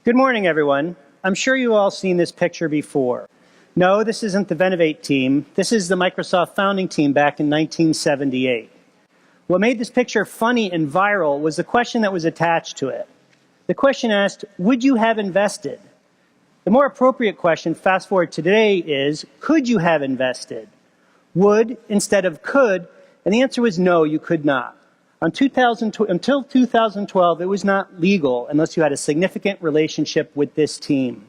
Good morning, everyone. I'm sure you've all seen this picture before. No, this isn't the Venovate team. This is the Microsoft founding team back in 1978. What made this picture funny and viral was the question that was attached to it. The question asked, would you have invested? The more appropriate question, fast forward to today, is, could you have invested? Would instead of could, and the answer was no, you could not. Until 2012, it was not legal unless you had a significant relationship with this team.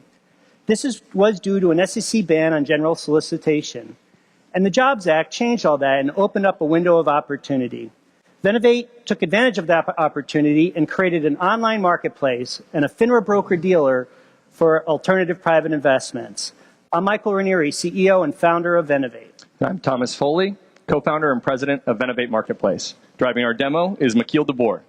This was due to an SEC ban on general solicitation. And the Jobs Act changed all that and opened up a window of opportunity. Venovate took advantage of that opportunity and created an online marketplace and a FINRA broker-dealer for alternative private investments. I'm Michael Ranieri, CEO and founder of Venovate. I'm Thomas Foley, co-founder and president of Venovate Marketplace. Driving our demo is Makil DeBoer.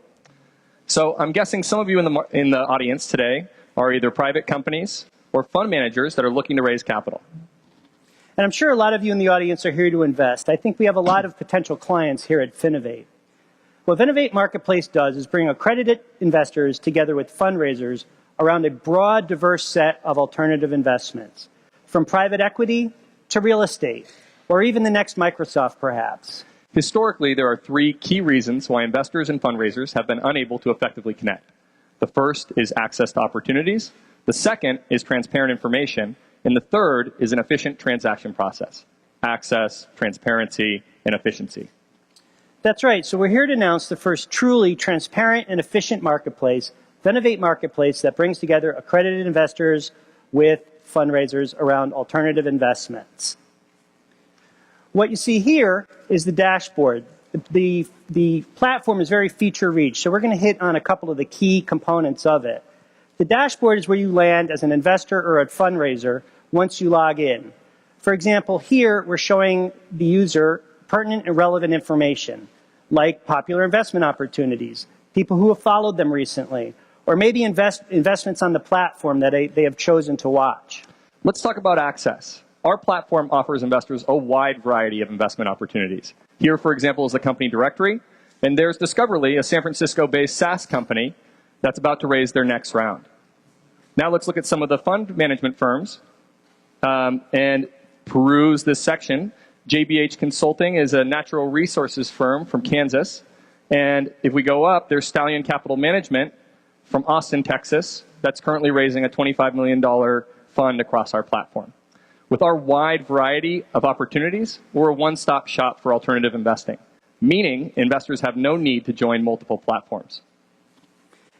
So I'm guessing some of you in the audience today are either private companies or fund managers that are looking to raise capital. And I'm sure a lot of you in the audience are here to invest. I think we have a lot of potential clients here at Finovate. What Venovate Marketplace does is bring accredited investors together with fundraisers around a broad, diverse set of alternative investments, from private equity to real estate, or even the next Microsoft, perhaps. Historically, there are three key reasons why investors and fundraisers have been unable to effectively connect. The first is access to opportunities. The second is transparent information. And the third is an efficient transaction process. Access, transparency, and efficiency. That's right. So we're here to announce the first truly transparent and efficient marketplace, Venovate Marketplace, that brings together accredited investors with fundraisers around alternative investments. What you see here is the dashboard. The platform is very feature-rich, so we're going to hit on a couple of the key components of it. The dashboard is where you land as an investor or a fundraiser once you log in. For example, here we're showing the user pertinent and relevant information, like popular investment opportunities, people who have followed them recently, or maybe investments on the platform that they have chosen to watch. Let's talk about access. Our platform offers investors a wide variety of investment opportunities. Here, for example, is the company directory, and there's Discoverly, a San Francisco-based SaaS company that's about to raise their next round. Now let's look at some of the fund management firms and peruse this section. JBH Consulting is a natural resources firm from Kansas. And if we go up, there's Stallion Capital Management from Austin, Texas, that's currently raising a $25 million fund across our platform. With our wide variety of opportunities, we're a one-stop shop for alternative investing, meaning investors have no need to join multiple platforms.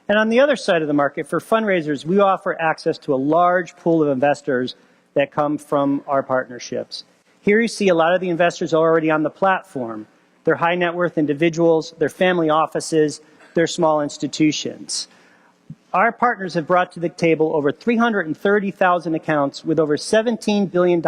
And on the other side of the market, for fundraisers, we offer access to a large pool of investors that come from our partnerships. Here you see a lot of the investors already on the platform. They're high net worth individuals, they're family offices, they're small institutions. Our partners have brought to the table over 330,000 accounts with over $17 billion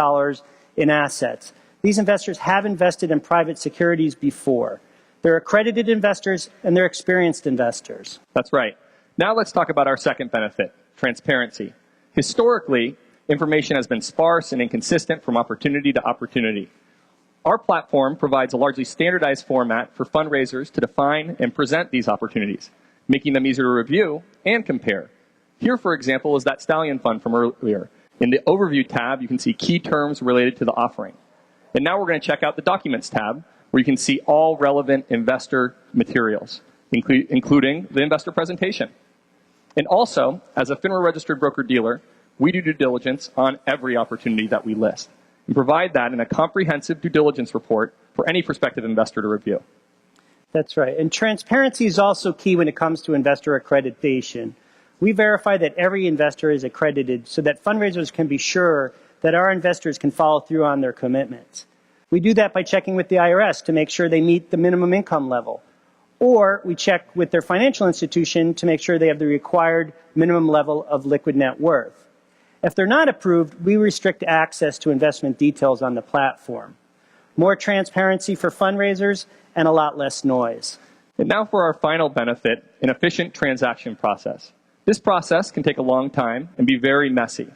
in assets. These investors have invested in private securities before. They're accredited investors and they're experienced investors. That's right. Now let's talk about our second benefit, transparency. Historically, information has been sparse and inconsistent from opportunity to opportunity. Our platform provides a largely standardized format for fundraisers to define and present these opportunities, making them easier to review and compare. Here, for example, is that Stallion Fund from earlier. In the Overview tab, you can see key terms related to the offering. And now we're going to check out the Documents tab, where you can see all relevant investor materials, including the investor presentation. And also, as a FINRA-registered broker-dealer, we do due diligence on every opportunity that we list and provide that in a comprehensive due diligence report for any prospective investor to review. That's right. And transparency is also key when it comes to investor accreditation. We verify that every investor is accredited so that fundraisers can be sure that our investors can follow through on their commitments. We do that by checking with the IRS to make sure they meet the minimum income level. Or we check with their financial institution to make sure they have the required minimum level of liquid net worth. If they're not approved, we restrict access to investment details on the platform. More transparency for fundraisers and a lot less noise. And now for our final benefit, an efficient transaction process. This process can take a long time and be very messy.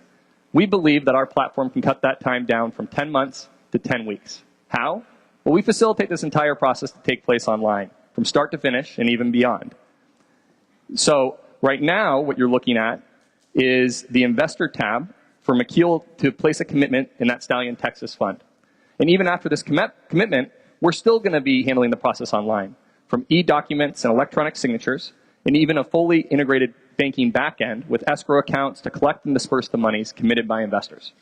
We believe that our platform can cut that time down from 10 months to 10 weeks. How? Well, we facilitate this entire process to take place online, from start to finish and even beyond. So right now, what you're looking at is the Investor tab for McKeel to place a commitment in that Stallion Texas fund. And even after this commitment, we're still going to be handling the process online, from e-documents and electronic signatures, and even a fully integrated banking backend with escrow accounts to collect and disperse the monies committed by investors.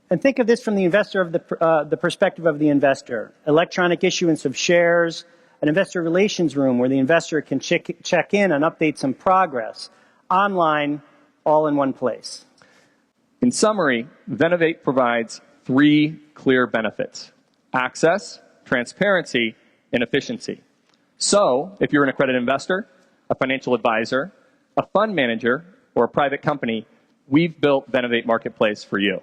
And think of this from the perspective of the investor. Electronic issuance of shares, an investor relations room where the investor can check in on updates and progress, online, all in one place. In summary, Venovate provides 3 clear benefits: access, transparency, and efficiency. So, if you're an accredited investor, a financial advisor, a fund manager, or a private company, we've built Venovate Marketplace for you.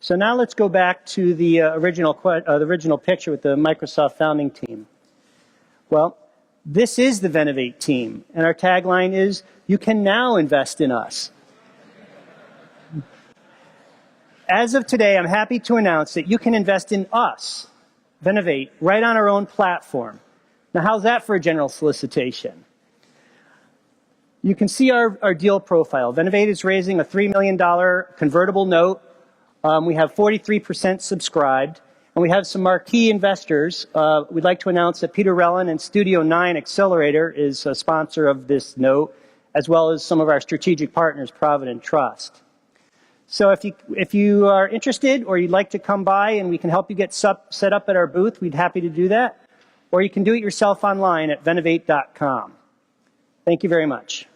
So now let's go back to the original picture with the Microsoft founding team. Well, this is the Venovate team, and our tagline is, "You can now invest in us." As of today, I'm happy to announce that you can invest in us, Venovate, right on our own platform. Now, how's that for a general solicitation? You can see our deal profile. Venovate is raising a $3 million convertible note. We have 43% subscribed, and we have some marquee investors. We'd like to announce that Peter Rellin and Studio 9 Accelerator is a sponsor of this note, as well as some of our strategic partners, Provident Trust. So if you are interested or you'd like to come by and we can help you get set up at our booth, we'd be happy to do that. Or you can do it yourself online at Venovate.com. Thank you very much.